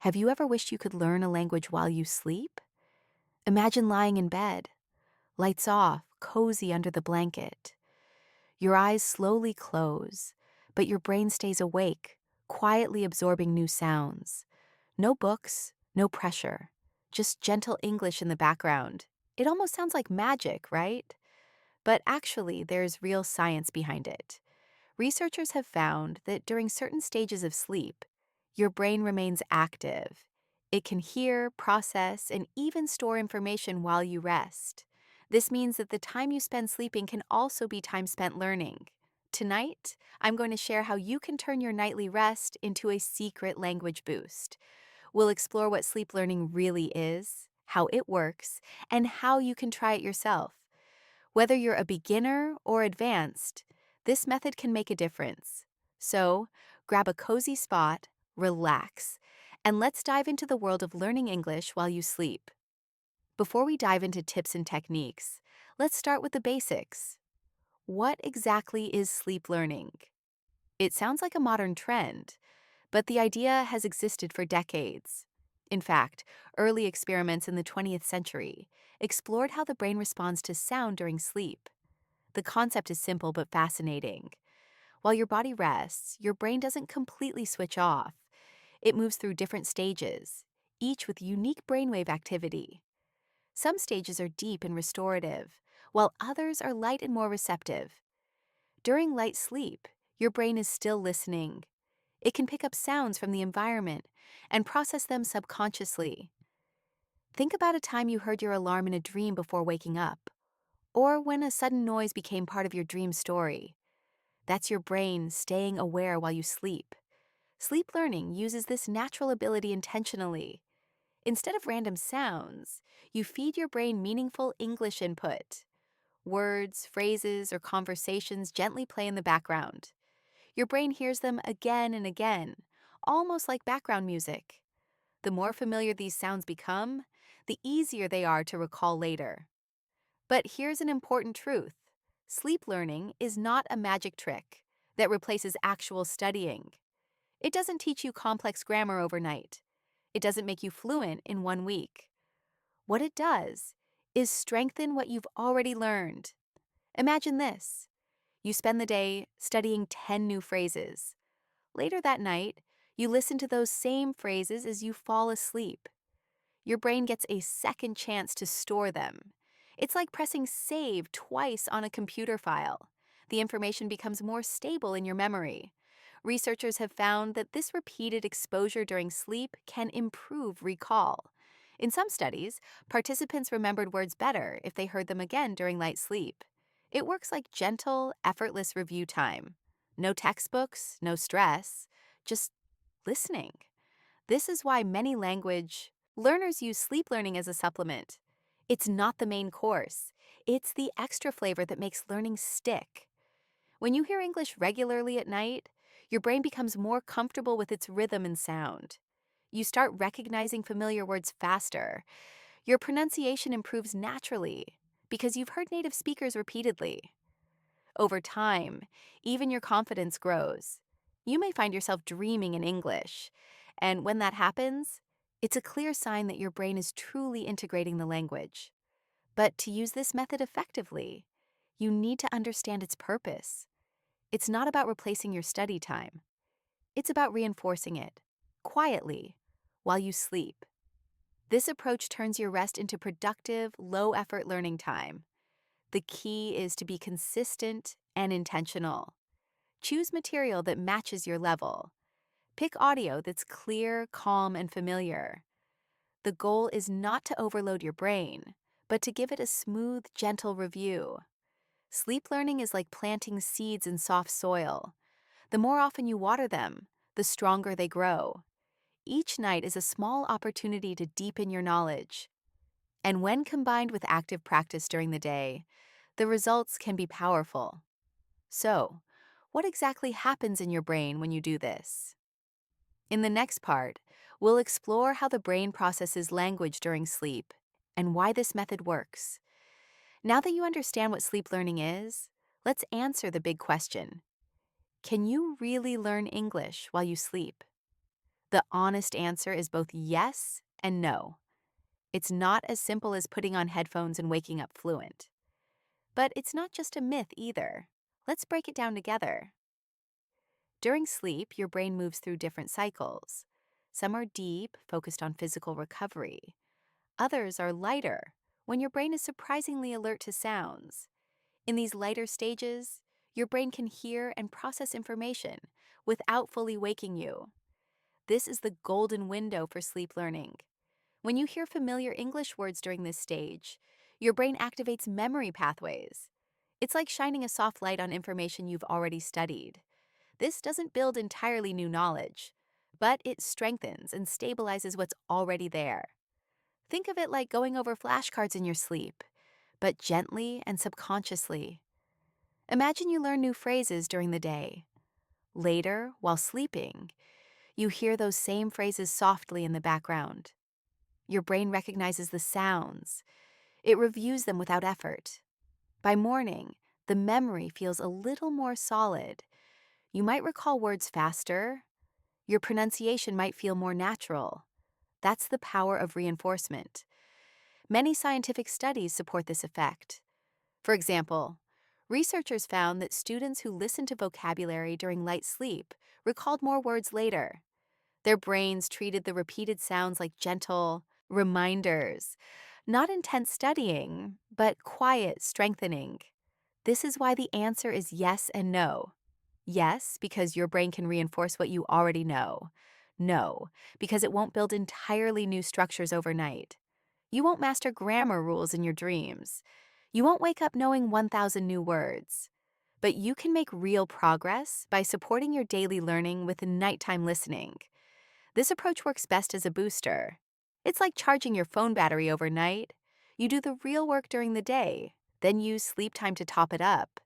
Have you ever wished you could learn a language while you sleep? Imagine lying in bed, lights off, cozy under the blanket. Your eyes slowly close, but your brain stays awake, quietly absorbing new sounds. No books, no pressure, just gentle English in the background. It almost sounds like magic, right? But actually, there's real science behind it. Researchers have found that during certain stages of sleep, your brain remains active. It can hear, process, and even store information while you rest. This means that the time you spend sleeping can also be time spent learning. Tonight, I'm going to share how you can turn your nightly rest into a secret language boost. We'll explore what sleep learning really is, how it works, and how you can try it yourself. Whether you're a beginner or advanced, this method can make a difference. So, grab a cozy spot, relax, and let's dive into the world of learning English while you sleep. Before we dive into tips and techniques, let's start with the basics. What exactly is sleep learning? It sounds like a modern trend, but the idea has existed for decades. In fact, early experiments in the 20th century explored how the brain responds to sound during sleep. The concept is simple but fascinating. While your body rests, your brain doesn't completely switch off. It moves through different stages, each with unique brainwave activity. Some stages are deep and restorative, while others are light and more receptive. During light sleep, your brain is still listening. It can pick up sounds from the environment and process them subconsciously. Think about a time you heard your alarm in a dream before waking up, or when a sudden noise became part of your dream story. That's your brain staying aware while you sleep. Sleep learning uses this natural ability intentionally. Instead of random sounds, you feed your brain meaningful English input. Words, phrases, or conversations gently play in the background. Your brain hears them again and again, almost like background music. The more familiar these sounds become, the easier they are to recall later. But here's an important truth. Sleep learning is not a magic trick that replaces actual studying. It doesn't teach you complex grammar overnight. It doesn't make you fluent in 1 week. What it does is strengthen what you've already learned. Imagine this. You spend the day studying 10 new phrases. Later that night, you listen to those same phrases as you fall asleep. Your brain gets a second chance to store them. It's like pressing save twice on a computer file. The information becomes more stable in your memory. Researchers have found that this repeated exposure during sleep can improve recall. In some studies, participants remembered words better if they heard them again during light sleep. It works like gentle, effortless review time. No textbooks, no stress, just listening. This is why many language learners use sleep learning as a supplement. It's not the main course. It's the extra flavor that makes learning stick. When you hear English regularly at night, your brain becomes more comfortable with its rhythm and sound. You start recognizing familiar words faster. Your pronunciation improves naturally because you've heard native speakers repeatedly. Over time, even your confidence grows. You may find yourself dreaming in English, and when that happens, it's a clear sign that your brain is truly integrating the language. But to use this method effectively, you need to understand its purpose. It's not about replacing your study time. It's about reinforcing it, quietly, while you sleep. This approach turns your rest into productive, low-effort learning time. The key is to be consistent and intentional. Choose material that matches your level. Pick audio that's clear, calm, and familiar. The goal is not to overload your brain, but to give it a smooth, gentle review. Sleep learning is like planting seeds in soft soil. The more often you water them, the stronger they grow. Each night is a small opportunity to deepen your knowledge. And when combined with active practice during the day, the results can be powerful. So, what exactly happens in your brain when you do this? In the next part, we'll explore how the brain processes language during sleep and why this method works. Now that you understand what sleep learning is, let's answer the big question. Can you really learn English while you sleep? The honest answer is both yes and no. It's not as simple as putting on headphones and waking up fluent. But it's not just a myth either. Let's break it down together. During sleep, your brain moves through different cycles. Some are deep, focused on physical recovery. Others are lighter, when your brain is surprisingly alert to sounds. In these lighter stages, your brain can hear and process information without fully waking you. This is the golden window for sleep learning. When you hear familiar English words during this stage, your brain activates memory pathways. It's like shining a soft light on information you've already studied. This doesn't build entirely new knowledge, but it strengthens and stabilizes what's already there. Think of it like going over flashcards in your sleep, but gently and subconsciously. Imagine you learn new phrases during the day. Later, while sleeping, you hear those same phrases softly in the background. Your brain recognizes the sounds. It reviews them without effort. By morning, the memory feels a little more solid. You might recall words faster. Your pronunciation might feel more natural. That's the power of reinforcement. Many scientific studies support this effect. For example, researchers found that students who listened to vocabulary during light sleep recalled more words later. Their brains treated the repeated sounds like gentle reminders, not intense studying, but quiet strengthening. This is why the answer is yes and no. Yes, because your brain can reinforce what you already know. No, because it won't build entirely new structures overnight. You won't master grammar rules in your dreams. You won't wake up knowing 1,000 new words. But you can make real progress by supporting your daily learning with nighttime listening. This approach works best as a booster. It's like charging your phone battery overnight. You do the real work during the day, then use sleep time to top it up.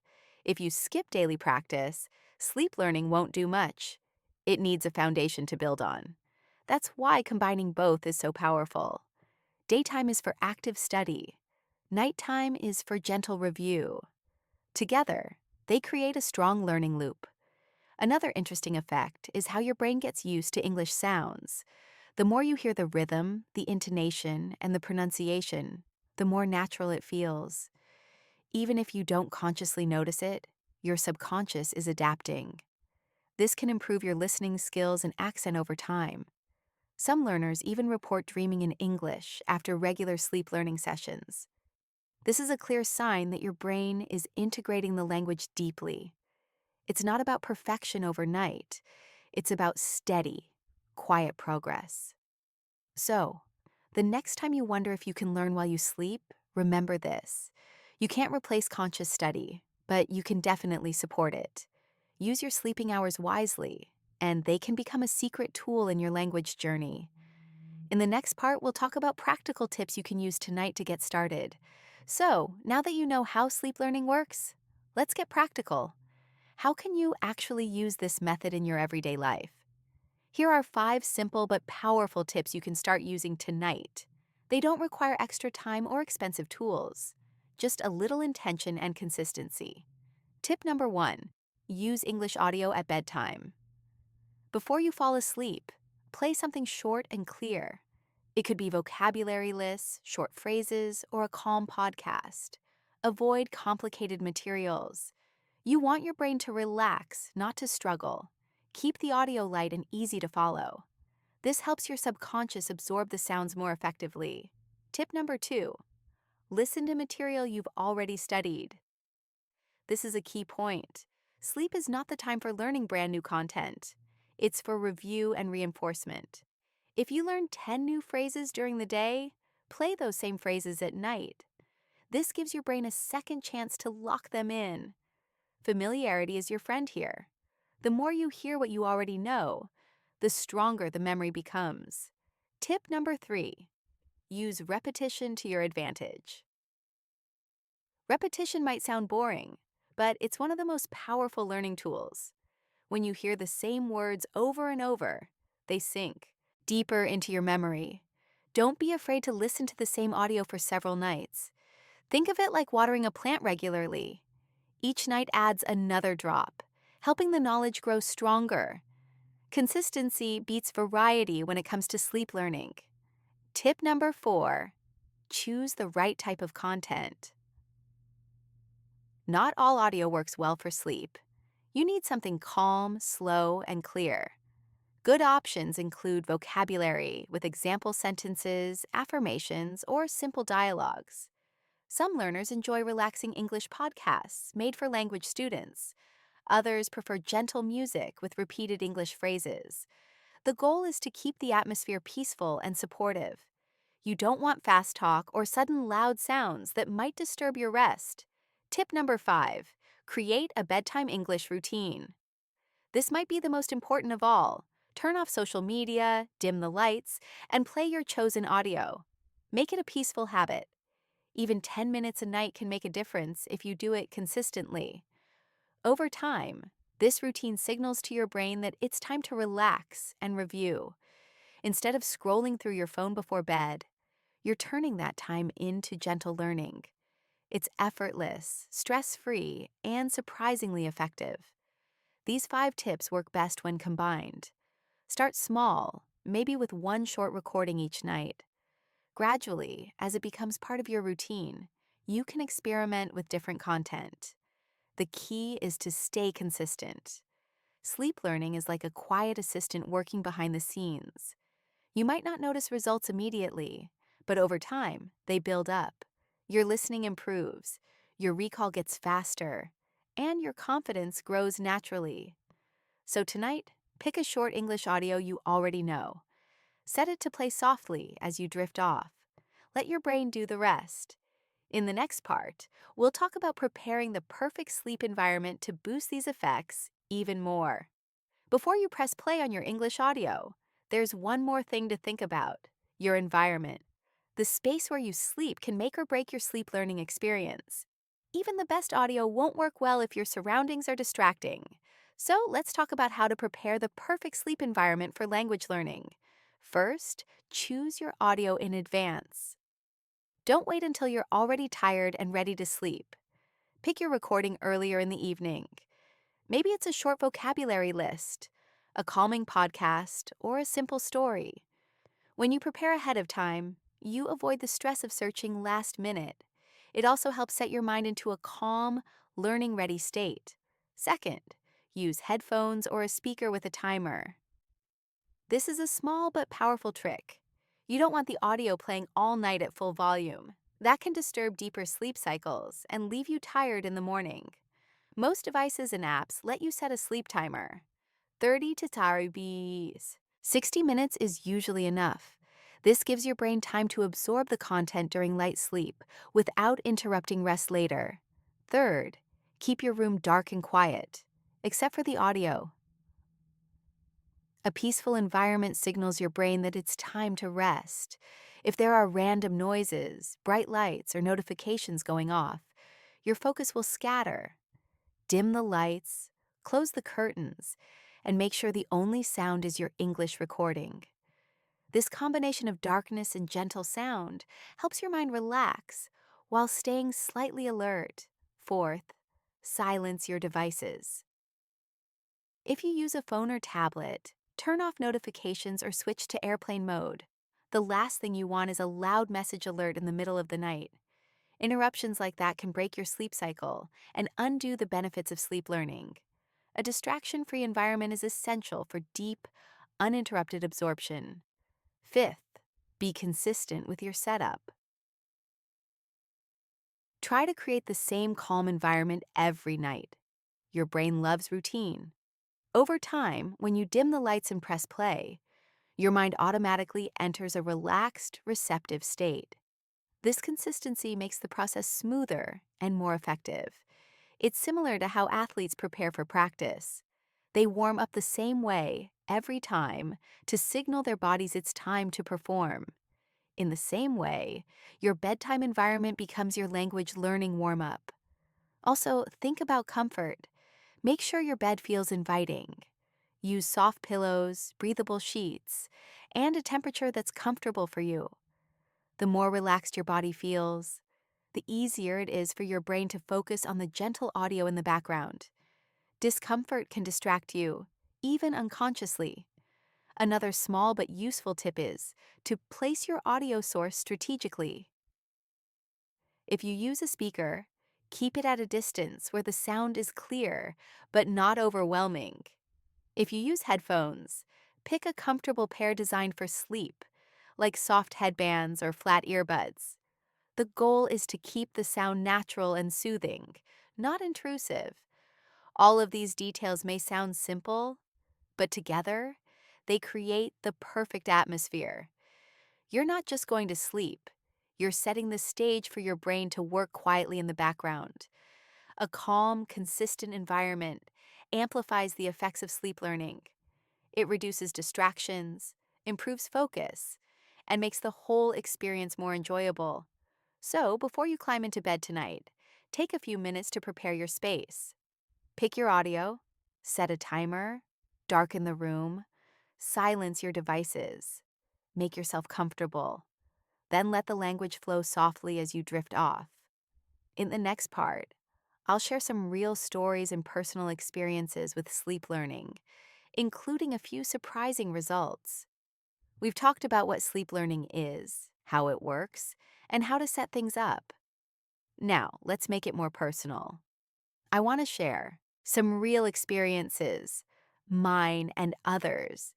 If you skip daily practice, sleep learning won't do much. It needs a foundation to build on. That's why combining both is so powerful. Daytime is for active study. Nighttime is for gentle review. Together, they create a strong learning loop. Another interesting effect is how your brain gets used to English sounds. The more you hear the rhythm, the intonation, and the pronunciation, the more natural it feels. Even if you don't consciously notice it, your subconscious is adapting. This can improve your listening skills and accent over time. Some learners even report dreaming in English after regular sleep learning sessions. This is a clear sign that your brain is integrating the language deeply. It's not about perfection overnight. It's about steady, quiet progress. So, the next time you wonder if you can learn while you sleep, remember this. You can't replace conscious study, but you can definitely support it. Use your sleeping hours wisely, and they can become a secret tool in your language journey. In the next part, we'll talk about practical tips you can use tonight to get started. So, now that you know how sleep learning works, let's get practical. How can you actually use this method in your everyday life? Here are 5 simple but powerful tips you can start using tonight. They don't require extra time or expensive tools, just a little intention and consistency. Tip number 1, use English audio at bedtime. Before you fall asleep, play something short and clear. It could be vocabulary lists, short phrases, or a calm podcast. Avoid complicated materials. You want your brain to relax, not to struggle. Keep the audio light and easy to follow. This helps your subconscious absorb the sounds more effectively. Tip number 2, listen to material you've already studied. This is a key point. Sleep is not the time for learning brand new content. It's for review and reinforcement. If you learn 10 new phrases during the day, play those same phrases at night. This gives your brain a second chance to lock them in. Familiarity is your friend here. The more you hear what you already know, the stronger the memory becomes. Tip number 3, use repetition to your advantage. Repetition might sound boring, but it's one of the most powerful learning tools. When you hear the same words over and over, they sink deeper into your memory. Don't be afraid to listen to the same audio for several nights. Think of it like watering a plant regularly. Each night adds another drop, helping the knowledge grow stronger. Consistency beats variety when it comes to sleep learning. Tip number 4, choose the right type of content. Not all audio works well for sleep. You need something calm, slow, and clear. Good options include vocabulary with example sentences, affirmations, or simple dialogues. Some learners enjoy relaxing English podcasts made for language students. Others prefer gentle music with repeated English phrases. The goal is to keep the atmosphere peaceful and supportive. You don't want fast talk or sudden loud sounds that might disturb your rest. Tip number 5, create a bedtime English routine. This might be the most important of all. Turn off social media, dim the lights, and play your chosen audio. Make it a peaceful habit. Even 10 minutes a night can make a difference if you do it consistently. Over time, this routine signals to your brain that it's time to relax and review. Instead of scrolling through your phone before bed, you're turning that time into gentle learning. It's effortless, stress-free, and surprisingly effective. These 5 tips work best when combined. Start small, maybe with one short recording each night. Gradually, as it becomes part of your routine, you can experiment with different content. The key is to stay consistent. Sleep learning is like a quiet assistant working behind the scenes. You might not notice results immediately, but over time, they build up. Your listening improves, your recall gets faster, and your confidence grows naturally. So tonight, pick a short English audio you already know. Set it to play softly as you drift off. Let your brain do the rest. In the next part, we'll talk about preparing the perfect sleep environment to boost these effects even more. Before you press play on your English audio, there's one more thing to think about: your environment. The space where you sleep can make or break your sleep learning experience. Even the best audio won't work well if your surroundings are distracting. So let's talk about how to prepare the perfect sleep environment for language learning. First, choose your audio in advance. Don't wait until you're already tired and ready to sleep. Pick your recording earlier in the evening. Maybe it's a short vocabulary list, a calming podcast, or a simple story. When you prepare ahead of time, you avoid the stress of searching last minute. It also helps set your mind into a calm, learning-ready state. Second, use headphones or a speaker with a timer. This is a small but powerful trick. You don't want the audio playing all night at full volume. That can disturb deeper sleep cycles and leave you tired in the morning. Most devices and apps let you set a sleep timer. 30 to Tarubis. 60 minutes is usually enough. This gives your brain time to absorb the content during light sleep without interrupting rest later. Third, keep your room dark and quiet, except for the audio. A peaceful environment signals your brain that it's time to rest. If there are random noises, bright lights, or notifications going off, your focus will scatter. Dim the lights, close the curtains, and make sure the only sound is your English recording. This combination of darkness and gentle sound helps your mind relax while staying slightly alert. Fourth, silence your devices. If you use a phone or tablet, turn off notifications or switch to airplane mode. The last thing you want is a loud message alert in the middle of the night. Interruptions like that can break your sleep cycle and undo the benefits of sleep learning. A distraction-free environment is essential for deep, uninterrupted absorption. Fifth, be consistent with your setup. Try to create the same calm environment every night. Your brain loves routine. Over time, when you dim the lights and press play, your mind automatically enters a relaxed, receptive state. This consistency makes the process smoother and more effective. It's similar to how athletes prepare for practice. They warm up the same way every time to signal their bodies it's time to perform. In the same way, your bedtime environment becomes your language learning warm-up. Also, think about comfort. Make sure your bed feels inviting. Use soft pillows, breathable sheets, and a temperature that's comfortable for you. The more relaxed your body feels, the easier it is for your brain to focus on the gentle audio in the background. Discomfort can distract you, even unconsciously. Another small but useful tip is to place your audio source strategically. If you use a speaker, keep it at a distance where the sound is clear but not overwhelming. If you use headphones, pick a comfortable pair designed for sleep, like soft headbands or flat earbuds. The goal is to keep the sound natural and soothing, not intrusive. All of these details may sound simple, but together, they create the perfect atmosphere. You're not just going to sleep, you're setting the stage for your brain to work quietly in the background. A calm, consistent environment amplifies the effects of sleep learning. It reduces distractions, improves focus, and makes the whole experience more enjoyable. So, before you climb into bed tonight, take a few minutes to prepare your space. Pick your audio, set a timer, darken the room, silence your devices, make yourself comfortable. Then let the language flow softly as you drift off. In the next part, I'll share some real stories and personal experiences with sleep learning, including a few surprising results. We've talked about what sleep learning is, how it works, and how to set things up. Now, let's make it more personal. I want to share some real experiences, mine and others,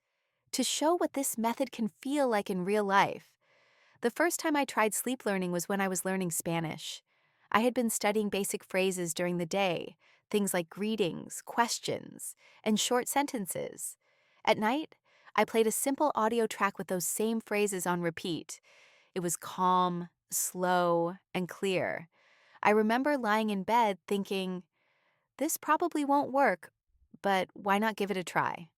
to show what this method can feel like in real life. The first time I tried sleep learning was when I was learning Spanish. I had been studying basic phrases during the day, things like greetings, questions, and short sentences. At night, I played a simple audio track with those same phrases on repeat. It was calm, slow, and clear. I remember lying in bed thinking, this probably won't work, but why not give it a try?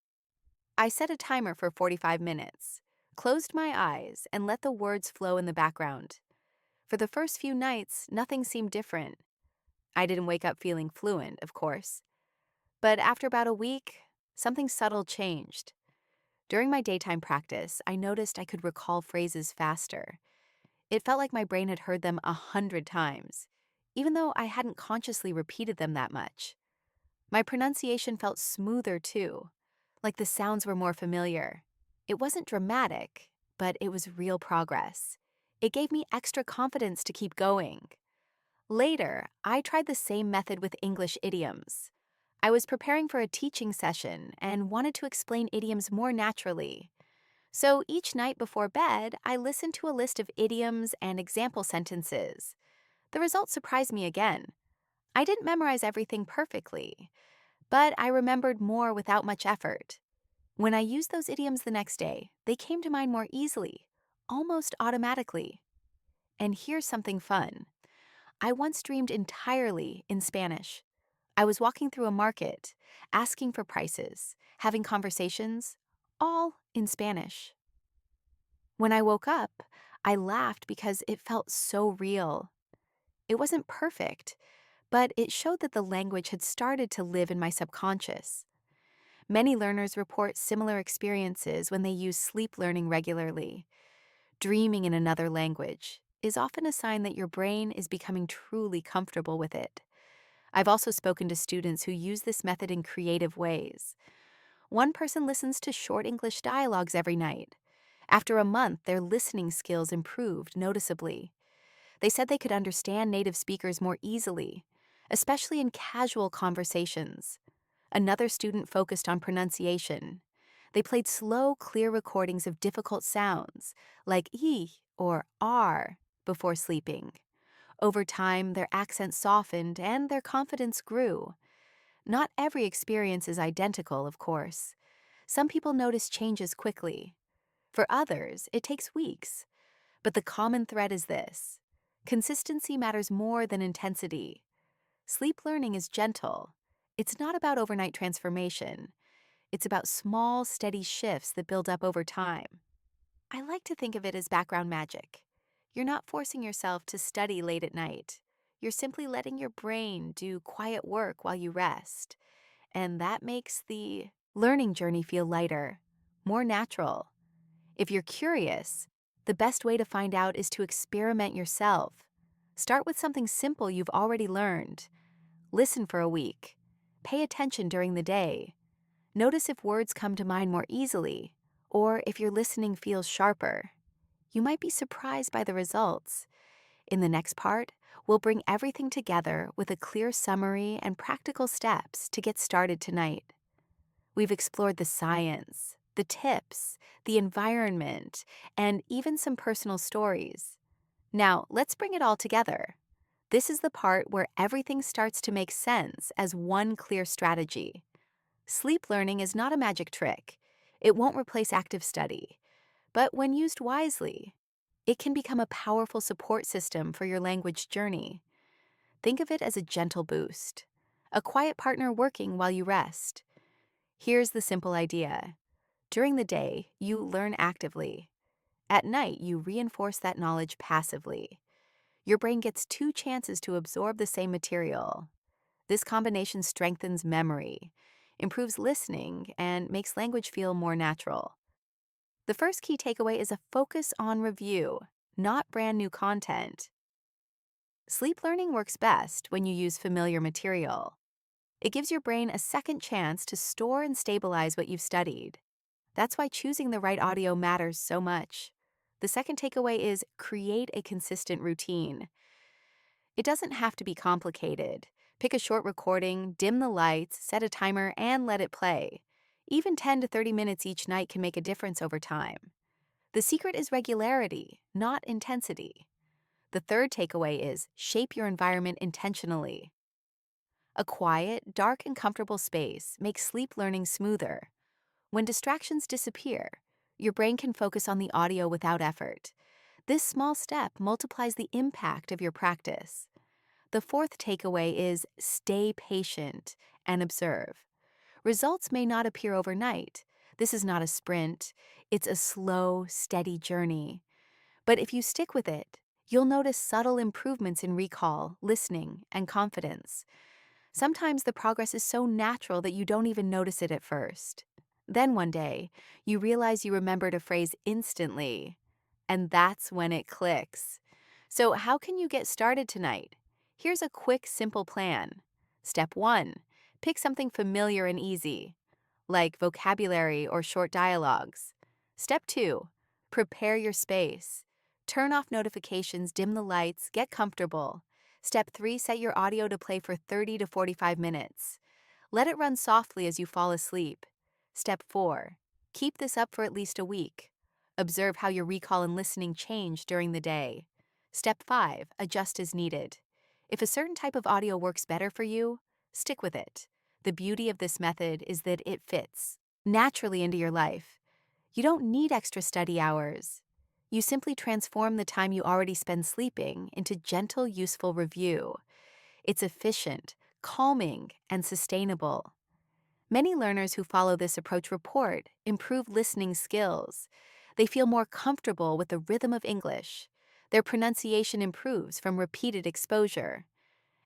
I set a timer for 45 minutes, closed my eyes, and let the words flow in the background. For the first few nights, nothing seemed different. I didn't wake up feeling fluent, of course. But after about a week, something subtle changed. During my daytime practice, I noticed I could recall phrases faster. It felt like my brain had heard them 100 times, even though I hadn't consciously repeated them that much. My pronunciation felt smoother too, like the sounds were more familiar. It wasn't dramatic, but it was real progress. It gave me extra confidence to keep going. Later, I tried the same method with English idioms. I was preparing for a teaching session and wanted to explain idioms more naturally. So each night before bed, I listened to a list of idioms and example sentences. The results surprised me again. I didn't memorize everything perfectly, but I remembered more without much effort. When I used those idioms the next day, they came to mind more easily, almost automatically. And here's something fun. I once dreamed entirely in Spanish. I was walking through a market, asking for prices, having conversations, all in Spanish. When I woke up, I laughed because it felt so real. It wasn't perfect, but it showed that the language had started to live in my subconscious. Many learners report similar experiences when they use sleep learning regularly. Dreaming in another language is often a sign that your brain is becoming truly comfortable with it. I've also spoken to students who use this method in creative ways. One person listens to short English dialogues every night. After a month, their listening skills improved noticeably. They said they could understand native speakers more easily, especially in casual conversations. Another student focused on pronunciation. They played slow, clear recordings of difficult sounds, like E or R, before sleeping. Over time, their accent softened and their confidence grew. Not every experience is identical, of course. Some people notice changes quickly. For others, it takes weeks. But the common thread is this: consistency matters more than intensity. Sleep learning is gentle. It's not about overnight transformation. It's about small, steady shifts that build up over time. I like to think of it as background magic. You're not forcing yourself to study late at night. You're simply letting your brain do quiet work while you rest. And that makes the learning journey feel lighter, more natural. If you're curious, the best way to find out is to experiment yourself. Start with something simple you've already learned. Listen for a week. Pay attention during the day. Notice if words come to mind more easily, or if your listening feels sharper. You might be surprised by the results. In the next part, we'll bring everything together with a clear summary and practical steps to get started tonight. We've explored the science, the tips, the environment, and even some personal stories. Now, let's bring it all together. This is the part where everything starts to make sense as one clear strategy. Sleep learning is not a magic trick. It won't replace active study. But when used wisely, it can become a powerful support system for your language journey. Think of it as a gentle boost, a quiet partner working while you rest. Here's the simple idea. During the day, you learn actively. At night, you reinforce that knowledge passively. Your brain gets two chances to absorb the same material. This combination strengthens memory, improves listening, and makes language feel more natural. The first key takeaway is a focus on review, not brand new content. Sleep learning works best when you use familiar material. It gives your brain a second chance to store and stabilize what you've studied. That's why choosing the right audio matters so much. The second takeaway is create a consistent routine. It doesn't have to be complicated. Pick a short recording, dim the lights, set a timer, and let it play. Even 10 to 30 minutes each night can make a difference over time. The secret is regularity, not intensity. The third takeaway is shape your environment intentionally. A quiet, dark, and comfortable space makes sleep learning smoother. When distractions disappear, your brain can focus on the audio without effort. This small step multiplies the impact of your practice. The fourth takeaway is stay patient and observe. Results may not appear overnight. This is not a sprint. It's a slow, steady journey. But if you stick with it, you'll notice subtle improvements in recall, listening, and confidence. Sometimes the progress is so natural that you don't even notice it at first. Then one day, you realize you remembered a phrase instantly, and that's when it clicks. So, how can you get started tonight? Here's a quick, simple plan. Step 1. Pick something familiar and easy, like vocabulary or short dialogues. Step 2. Prepare your space. Turn off notifications, dim the lights, get comfortable. Step 3. Set your audio to play for 30 to 45 minutes. Let it run softly as you fall asleep. Step 4. Keep this up for at least a week. Observe how your recall and listening change during the day. Step 5. Adjust as needed. If a certain type of audio works better for you, stick with it. The beauty of this method is that it fits naturally into your life. You don't need extra study hours. You simply transform the time you already spend sleeping into gentle, useful review. It's efficient, calming, and sustainable. Many learners who follow this approach report improved listening skills. They feel more comfortable with the rhythm of English. Their pronunciation improves from repeated exposure.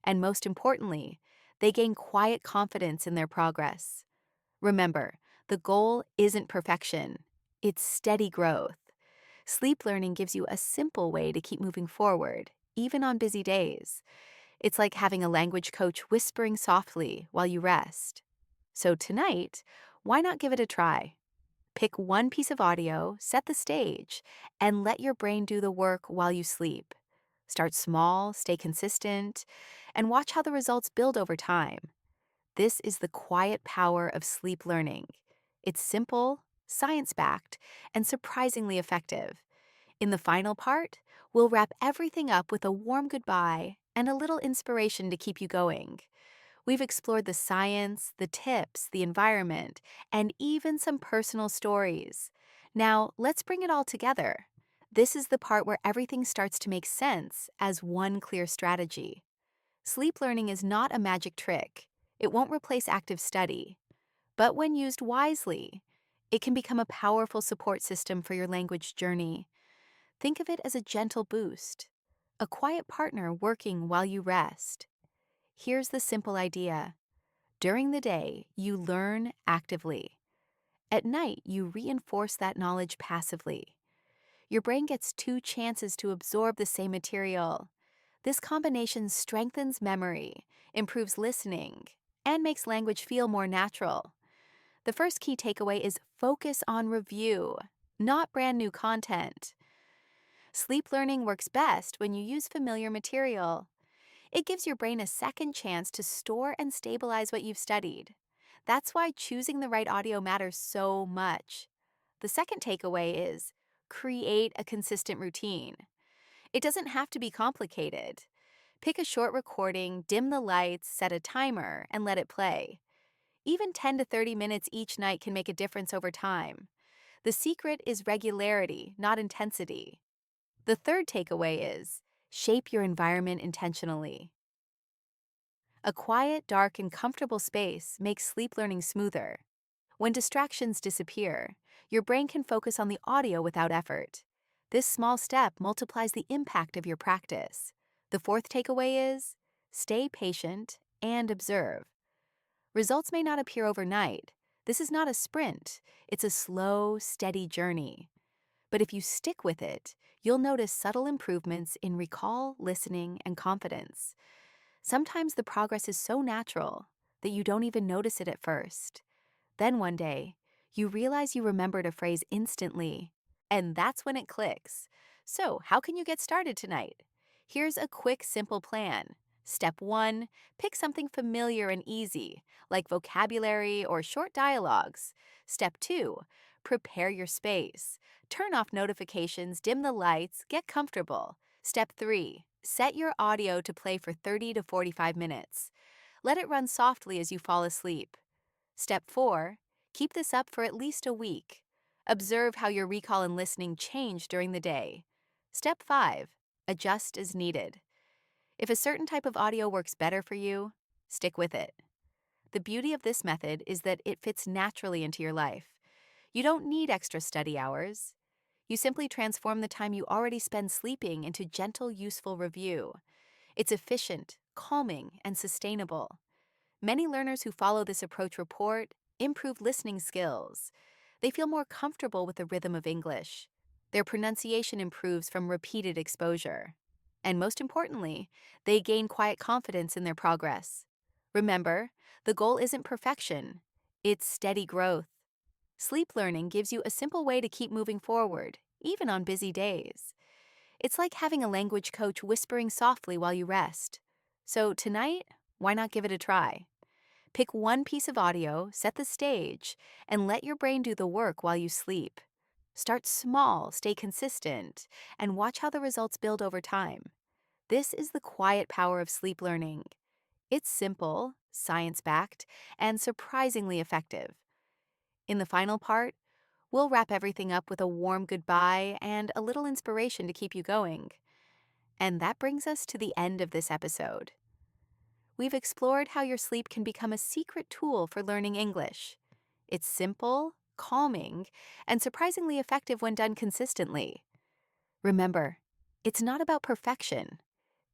And most importantly, they gain quiet confidence in their progress. Remember, the goal isn't perfection, it's steady growth. Sleep learning gives you a simple way to keep moving forward, even on busy days. It's like having a language coach whispering softly while you rest. So tonight, why not give it a try? Pick one piece of audio, set the stage, and let your brain do the work while you sleep. Start small, stay consistent, and watch how the results build over time. This is the quiet power of sleep learning. It's simple, science-backed, and surprisingly effective. In the final part, we'll wrap everything up with a warm goodbye and a little inspiration to keep you going. We've explored the science, the tips, the environment, and even some personal stories. Now, let's bring it all together. This is the part where everything starts to make sense as one clear strategy. Sleep learning is not a magic trick. It won't replace active study. But when used wisely, it can become a powerful support system for your language journey. Think of it as a gentle boost, a quiet partner working while you rest. Here's the simple idea. During the day, you learn actively. At night, you reinforce that knowledge passively. Your brain gets two chances to absorb the same material. This combination strengthens memory, improves listening, and makes language feel more natural. The first key takeaway is focus on review, not brand new content. Sleep learning works best when you use familiar material. It gives your brain a second chance to store and stabilize what you've studied. That's why choosing the right audio matters so much. The second takeaway is create a consistent routine. It doesn't have to be complicated. Pick a short recording, dim the lights, set a timer, and let it play. Even 10 to 30 minutes each night can make a difference over time. The secret is regularity, not intensity. The third takeaway is shape your environment intentionally. A quiet, dark, and comfortable space makes sleep learning smoother. When distractions disappear, your brain can focus on the audio without effort. This small step multiplies the impact of your practice. The fourth takeaway is stay patient and observe. Results may not appear overnight. This is not a sprint, it's a slow, steady journey. But if you stick with it, you'll notice subtle improvements in recall, listening, and confidence. Sometimes the progress is so natural that you don't even notice it at first. Then one day, you realize you remembered a phrase instantly, and that's when it clicks. So, how can you get started tonight? Here's a quick, simple plan. Step 1, pick something familiar and easy, like vocabulary or short dialogues. Step 2, prepare your space. Turn off notifications, dim the lights, get comfortable. Step 3, set your audio to play for 30 to 45 minutes. Let it run softly as you fall asleep. Step 4, keep this up for at least a week. Observe how your recall and listening change during the day. Step 5, adjust as needed. If a certain type of audio works better for you, stick with it. The beauty of this method is that it fits naturally into your life. You don't need extra study hours. You simply transform the time you already spend sleeping into gentle, useful review. It's efficient, calming, and sustainable. Many learners who follow this approach report improved listening skills. They feel more comfortable with the rhythm of English. Their pronunciation improves from repeated exposure. And most importantly, they gain quiet confidence in their progress. Remember, the goal isn't perfection, it's steady growth. Sleep learning gives you a simple way to keep moving forward, even on busy days. It's like having a language coach whispering softly while you rest. So tonight, why not give it a try? Pick one piece of audio, set the stage, and let your brain do the work while you sleep. Start small, stay consistent, and watch how the results build over time. This is the quiet power of sleep learning. It's simple, science-backed, and surprisingly effective. In the final part, we'll wrap everything up with a warm goodbye and a little inspiration to keep you going. And that brings us to the end of this episode. We've explored how your sleep can become a secret tool for learning English. It's simple, calming, and surprisingly effective when done consistently. Remember, it's not about perfection.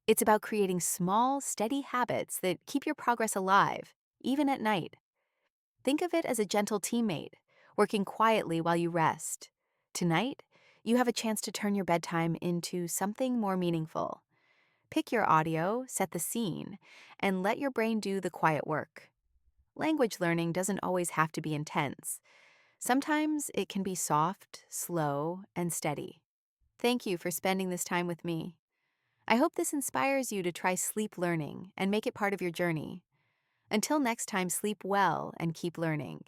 It's about creating small, steady habits that keep your progress alive, even at night. Think of it as a gentle teammate, working quietly while you rest. Tonight, you have a chance to turn your bedtime into something more meaningful. Pick your audio, set the scene, and let your brain do the quiet work. Language learning doesn't always have to be intense. Sometimes it can be soft, slow, and steady. Thank you for spending this time with me. I hope this inspires you to try sleep learning and make it part of your journey. Until next time, sleep well and keep learning.